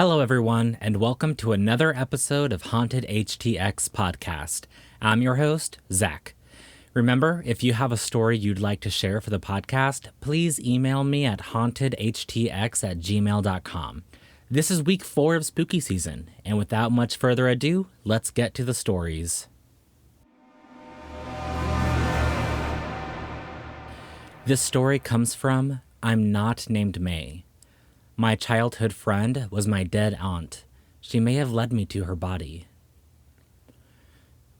Hello, everyone, and welcome to another episode of Haunted HTX Podcast. I'm your host, Zach. Remember, if you have a story you'd like to share for the podcast, please email me at hauntedhtx@gmail.com. This is week 4 of spooky season, and without much further ado, let's get to the stories. This story comes from ImNotNamedMay. My childhood friend was my dead aunt. She may have led me to her body.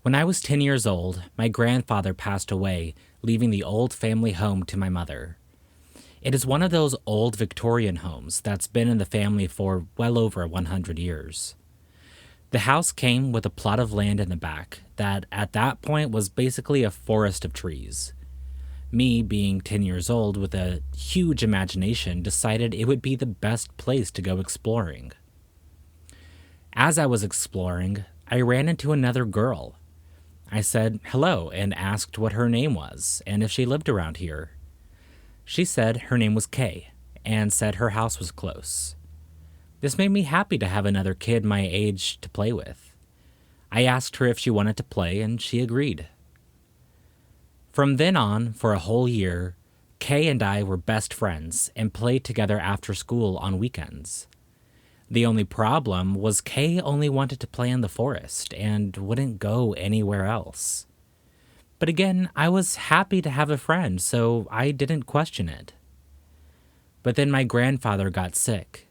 When I was 10 years old, my grandfather passed away, leaving the old family home to my mother. It is one of those old Victorian homes that's been in the family for well over 100 years. The house came with a plot of land in the back that at that point was basically a forest of trees. Me, being 10 years old with a huge imagination, decided it would be the best place to go exploring. As I was exploring, I ran into another girl. I said hello and asked what her name was and if she lived around here. She said her name was Kay and said her house was close. This made me happy to have another kid my age to play with. I asked her if she wanted to play and she agreed. From then on, for a whole year, Kay and I were best friends and played together after school on weekends. The only problem was Kay only wanted to play in the forest and wouldn't go anywhere else. But again, I was happy to have a friend, so I didn't question it. But then my grandfather got sick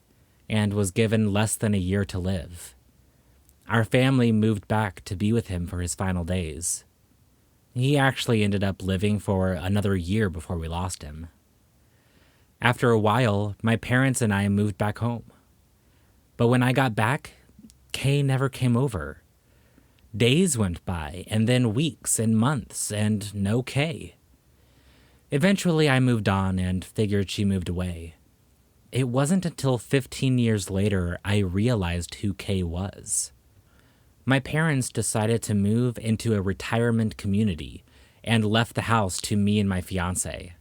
and was given less than a year to live. Our family moved back to be with him for his final days. He actually ended up living for another year before we lost him. After a while, my parents and I moved back home. But when I got back, Kay never came over. Days went by, and then weeks and months, and no Kay. Eventually, I moved on and figured she moved away. It wasn't until 15 years later I realized who Kay was. My parents decided to move into a retirement community and left the house to me and my fiance.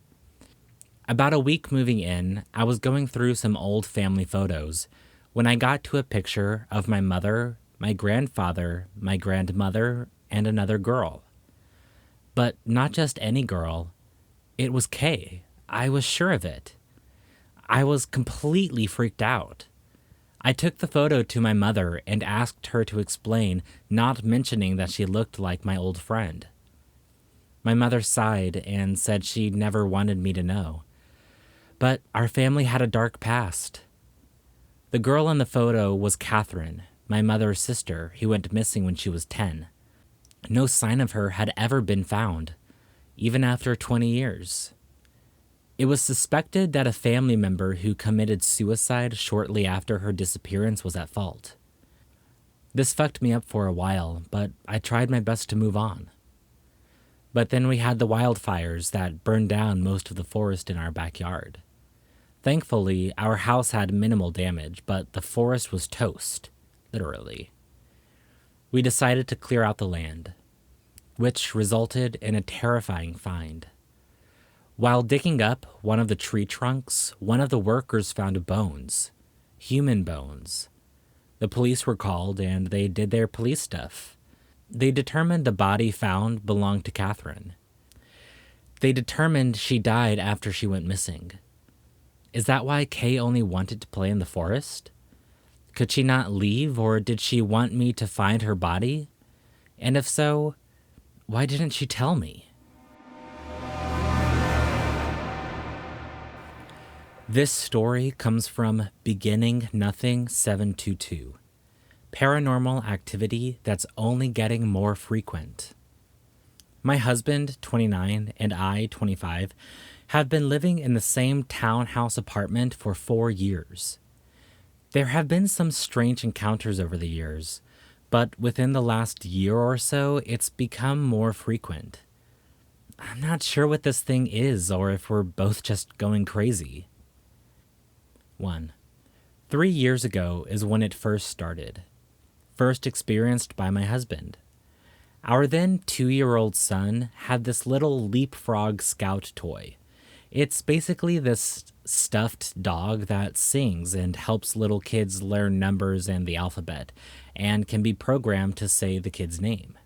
About a week moving in, I was going through some old family photos when I got to a picture of my mother, my grandfather, my grandmother, and another girl. But not just any girl. It was Kay. I was sure of it. I was completely freaked out. I took the photo to my mother and asked her to explain, not mentioning that she looked like my old friend. My mother sighed and said she never wanted me to know. But our family had a dark past. The girl in the photo was Catherine, my mother's sister, who went missing when she was 10. No sign of her had ever been found, even after 20 years. It was suspected that a family member who committed suicide shortly after her disappearance was at fault. This fucked me up for a while, but I tried my best to move on. But then we had the wildfires that burned down most of the forest in our backyard. Thankfully, our house had minimal damage, but the forest was toast, literally. We decided to clear out the land, which resulted in a terrifying find. While digging up one of the tree trunks, one of the workers found bones, human bones. The police were called and they did their police stuff. They determined the body found belonged to Catherine. They determined she died after she went missing. Is that why Kay only wanted to play in the forest? Could she not leave, or did she want me to find her body? And if so, why didn't she tell me? This story comes from Beginning Nothing 722. Paranormal activity that's only getting more frequent. My husband, 29, and I, 25, have been living in the same townhouse apartment for 4 years. There have been some strange encounters over the years, but within the last year or so, it's become more frequent. I'm not sure what this thing is or if we're both just going crazy. 1. 3 years ago is when it first started. First experienced by my husband. Our then 2-year-old son had this little leapfrog scout toy. It's basically this stuffed dog that sings and helps little kids learn numbers and the alphabet, and can be programmed to say the kid's name.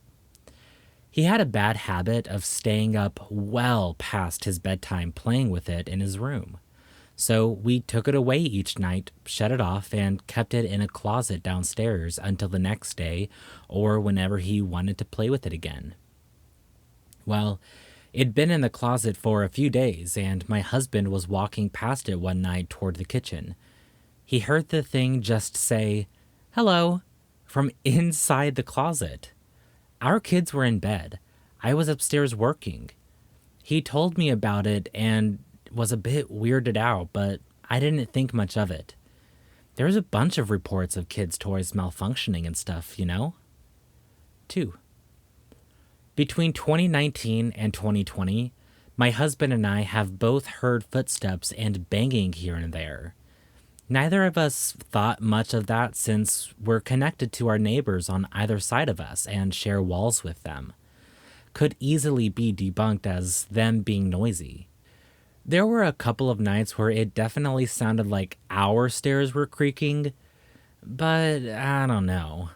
He had a bad habit of staying up well past his bedtime playing with it in his room. So we took it away each night, shut it off, and kept it in a closet downstairs until the next day or whenever he wanted to play with it again. Well, it'd been in the closet for a few days, and my husband was walking past it one night toward the kitchen. He heard the thing just say, "Hello," from inside the closet. Our kids were in bed. I was upstairs working. He told me about it and was a bit weirded out, but I didn't think much of it. There's a bunch of reports of kids' toys malfunctioning and stuff, you know? 2. Between 2019 and 2020, my husband and I have both heard footsteps and banging here and there. Neither of us thought much of that since we're connected to our neighbors on either side of us and share walls with them. Could easily be debunked as them being noisy. There were a couple of nights where it definitely sounded like our stairs were creaking, but I don't know.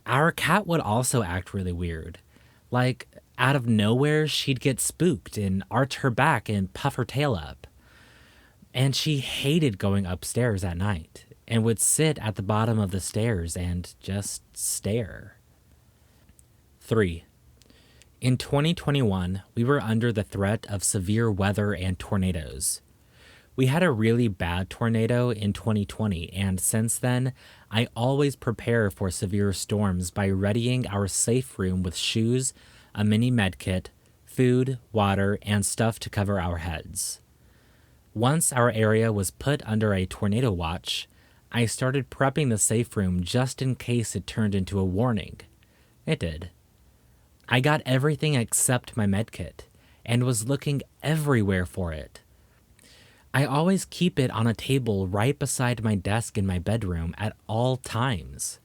Our cat would also act really weird. Like, out of nowhere, she'd get spooked and arch her back and puff her tail up. And she hated going upstairs at night and would sit at the bottom of the stairs and just stare. 3. In 2021, we were under the threat of severe weather and tornadoes. We had a really bad tornado in 2020, and since then, I always prepare for severe storms by readying our safe room with shoes, a mini med kit, food, water, and stuff to cover our heads. Once our area was put under a tornado watch, I started prepping the safe room just in case it turned into a warning. It did. I got everything except my medkit and was looking everywhere for it. I always keep it on a table right beside my desk in my bedroom at all times.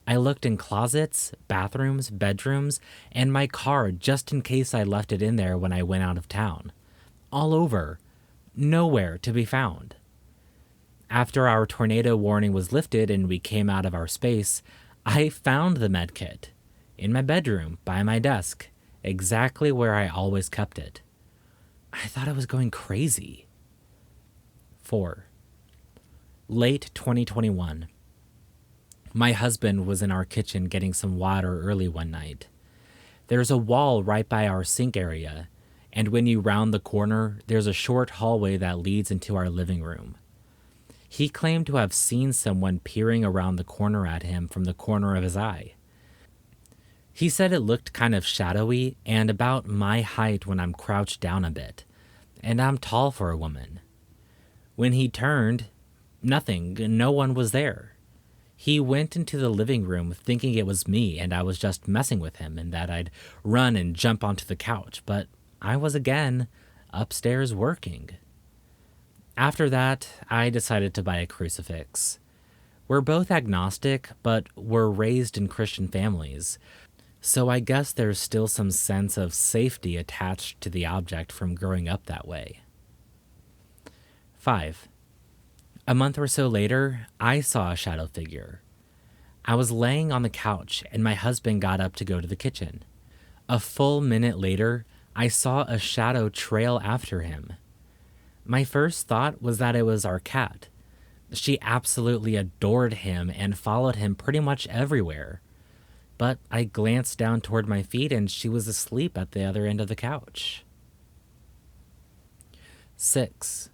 I looked in closets, bathrooms, bedrooms, and my car just in case I left it in there when I went out of town. All over. Nowhere to be found. After our tornado warning was lifted and we came out of our space, I found the medkit in my bedroom by my desk, exactly where I always kept it. I thought I was going crazy. 4. Late 2021. My husband was in our kitchen getting some water early one night. There's a wall right by our sink area, and when you round the corner, there's a short hallway that leads into our living room. He claimed to have seen someone peering around the corner at him from the corner of his eye. He said it looked kind of shadowy and about my height when I'm crouched down a bit, and I'm tall for a woman. When he turned, nothing, no one was there. He went into the living room thinking it was me and I was just messing with him and that I'd run and jump onto the couch, but I was again upstairs working. After that, I decided to buy a crucifix. We're both agnostic, but we're raised in Christian families, so I guess there's still some sense of safety attached to the object from growing up that way. 5. A month or so later, I saw a shadow figure. I was laying on the couch and my husband got up to go to the kitchen. A full minute later, I saw a shadow trail after him. My first thought was that it was our cat. She absolutely adored him and followed him pretty much everywhere. But I glanced down toward my feet and she was asleep at the other end of the couch. 6.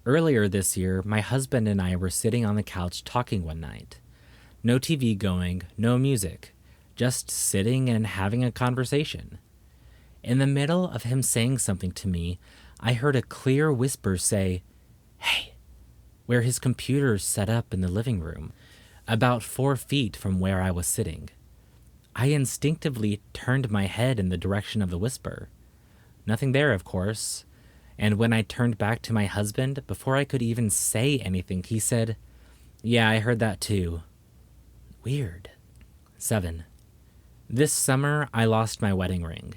Earlier this year, my husband and I were sitting on the couch talking one night. No TV going, no music, just sitting and having a conversation. In the middle of him saying something to me, I heard a clear whisper say, "Hey," where his computer's set up in the living room, about 4 feet from where I was sitting. I instinctively turned my head in the direction of the whisper. Nothing there, of course. And when I turned back to my husband, before I could even say anything, he said, "Yeah, I heard that too." Weird. 7. This summer, I lost my wedding ring.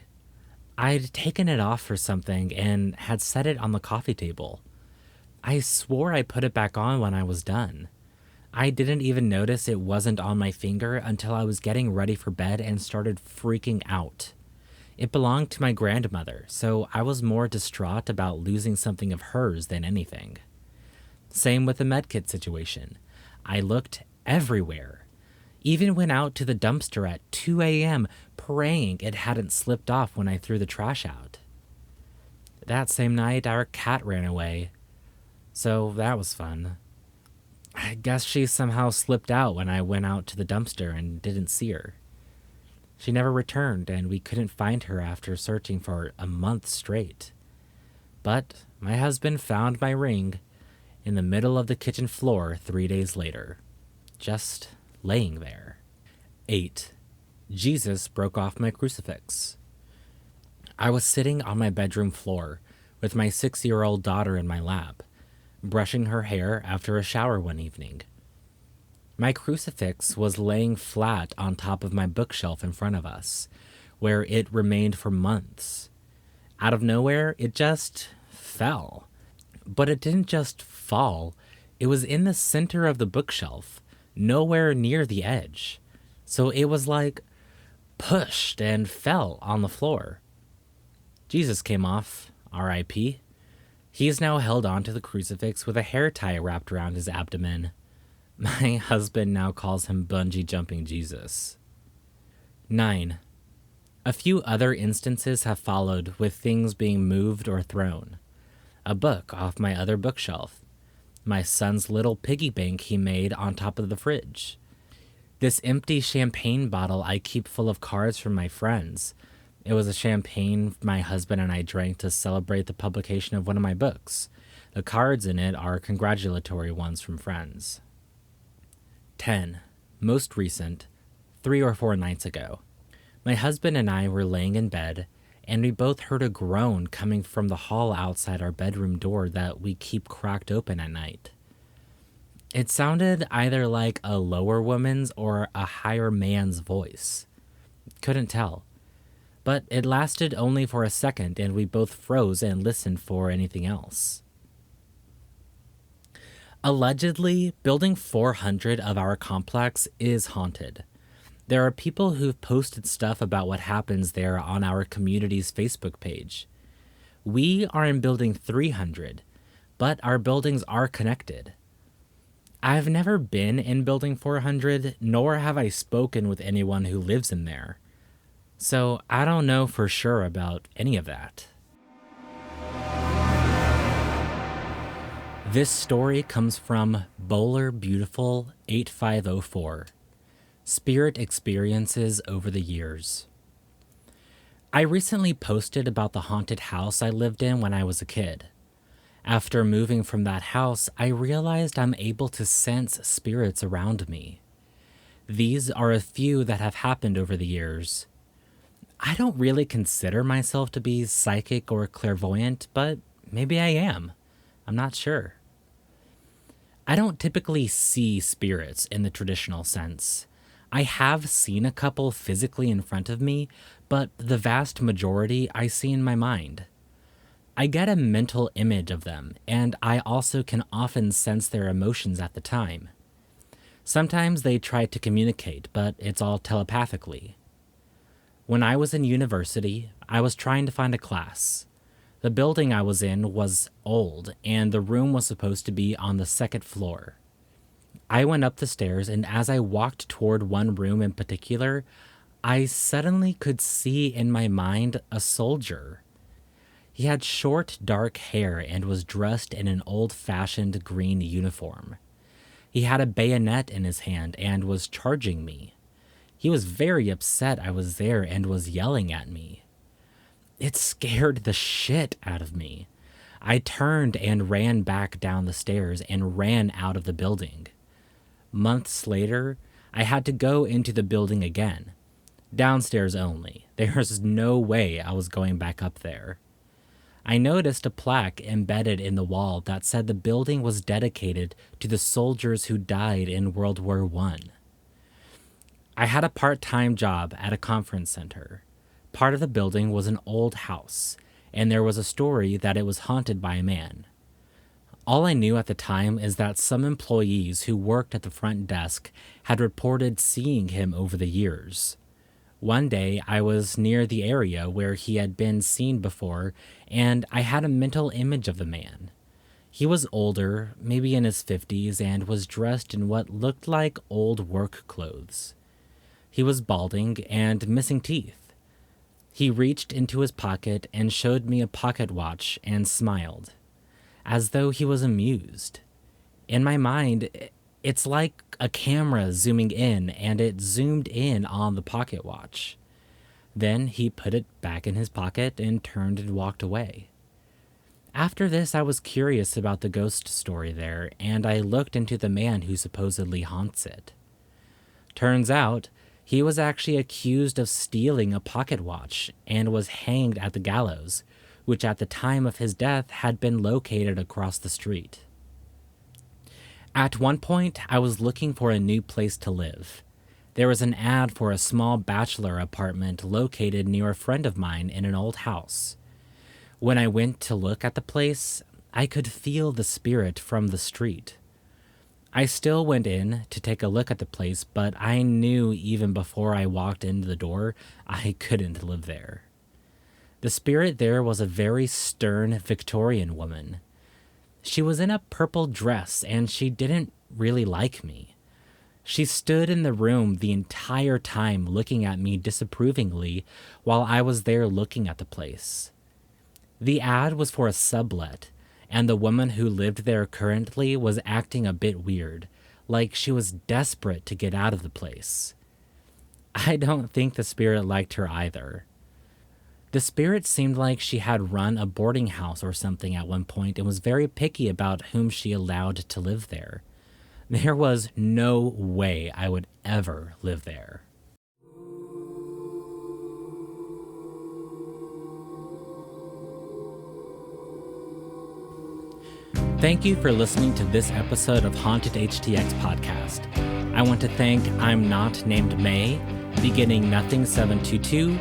I'd taken it off for something and had set it on the coffee table. I swore I put it back on when I was done. I didn't even notice it wasn't on my finger until I was getting ready for bed and started freaking out. It belonged to my grandmother, so I was more distraught about losing something of hers than anything. Same with the medkit situation. I looked everywhere. Even went out to the dumpster at 2 a.m. praying it hadn't slipped off when I threw the trash out. That same night, our cat ran away. So that was fun. I guess she somehow slipped out when I went out to the dumpster and didn't see her. She never returned, and we couldn't find her after searching for a month straight. But my husband found my ring in the middle of the kitchen floor 3 days later, just laying there. 8. Jesus broke off my crucifix. I was sitting on my bedroom floor with my 6-year-old daughter in my lap, brushing her hair after a shower one evening. My crucifix was laying flat on top of my bookshelf in front of us, where it remained for months. Out of nowhere, it just fell. But it didn't just fall, it was in the center of the bookshelf, nowhere near the edge. So it was like pushed and fell on the floor. Jesus came off, R.I.P. He is now held onto the crucifix with a hair tie wrapped around his abdomen. My husband now calls him bungee jumping Jesus. 9. A few other instances have followed with things being moved or thrown. A book off my other bookshelf. My son's little piggy bank he made on top of the fridge. This empty champagne bottle I keep full of cards from my friends. It was a champagne my husband and I drank to celebrate the publication of one of my books. The cards in it are congratulatory ones from friends. 10. Most recent, 3 or 4 nights ago. My husband and I were laying in bed, and we both heard a groan coming from the hall outside our bedroom door that we keep cracked open at night. It sounded either like a lower woman's or a higher man's voice. Couldn't tell. But it lasted only for a second, and we both froze and listened for anything else. Allegedly, Building 400 of our complex is haunted. There are people who've posted stuff about what happens there on our community's Facebook page. We are in Building 300, but our buildings are connected. I've never been in Building 400, nor have I spoken with anyone who lives in there. So I don't know for sure about any of that. This story comes from Bowler Beautiful 8504. Spirit Experiences Over the Years. I recently posted about the haunted house I lived in when I was a kid. After moving from that house, I realized I'm able to sense spirits around me. These are a few that have happened over the years. I don't really consider myself to be psychic or clairvoyant, but maybe I am. I'm not sure. I don't typically see spirits in the traditional sense. I have seen a couple physically in front of me, but the vast majority I see in my mind. I get a mental image of them, and I also can often sense their emotions at the time. Sometimes they try to communicate, but it's all telepathically. When I was in university, I was trying to find a class. The building I was in was old, and the room was supposed to be on the 2nd floor. I went up the stairs, and as I walked toward one room in particular, I suddenly could see in my mind a soldier. He had short, dark hair and was dressed in an old-fashioned green uniform. He had a bayonet in his hand and was charging me. He was very upset I was there and was yelling at me. It scared the shit out of me. I turned and ran back down the stairs and ran out of the building. Months later, I had to go into the building again. Downstairs only. There's no way I was going back up there. I noticed a plaque embedded in the wall that said the building was dedicated to the soldiers who died in World War I. I had a part-time job at a conference center. Part of the building was an old house, and there was a story that it was haunted by a man. All I knew at the time is that some employees who worked at the front desk had reported seeing him over the years. One day, I was near the area where he had been seen before, and I had a mental image of the man. He was older, maybe in his 50s, and was dressed in what looked like old work clothes. He was balding and missing teeth. He reached into his pocket and showed me a pocket watch and smiled, as though he was amused. In my mind, it's like a camera zooming in, and it zoomed in on the pocket watch. Then he put it back in his pocket and turned and walked away. After this, I was curious about the ghost story there, and I looked into the man who supposedly haunts it. Turns out, he was actually accused of stealing a pocket watch and was hanged at the gallows, which at the time of his death had been located across the street. At one point, I was looking for a new place to live. There was an ad for a small bachelor apartment located near a friend of mine in an old house. When I went to look at the place, I could feel the spirit from the street. I still went in to take a look at the place, but I knew even before I walked into the door, I couldn't live there. The spirit there was a very stern Victorian woman. She was in a purple dress, and she didn't really like me. She stood in the room the entire time looking at me disapprovingly while I was there looking at the place. The ad was for a sublet, and the woman who lived there currently was acting a bit weird, like she was desperate to get out of the place. I don't think the spirit liked her either. The spirit seemed like she had run a boarding house or something at one point and was very picky about whom she allowed to live there. There was no way I would ever live there. Thank you for listening to this episode of Haunted HTX Podcast. I want to thank ImNotNamedMay, Beginning Nothing 722,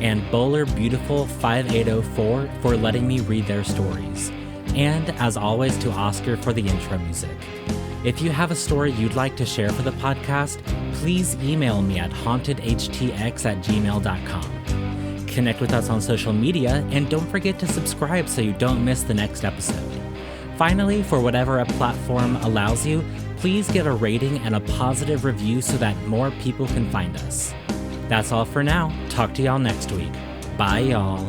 and Bowler Beautiful 5804 for letting me read their stories. And as always, to Oscar for the intro music. If you have a story you'd like to share for the podcast, please email me at hauntedhtx@gmail.com. Connect with us on social media, and don't forget to subscribe so you don't miss the next episode. Finally, for whatever a platform allows you, please give a rating and a positive review so that more people can find us. That's all for now. Talk to y'all next week. Bye, y'all.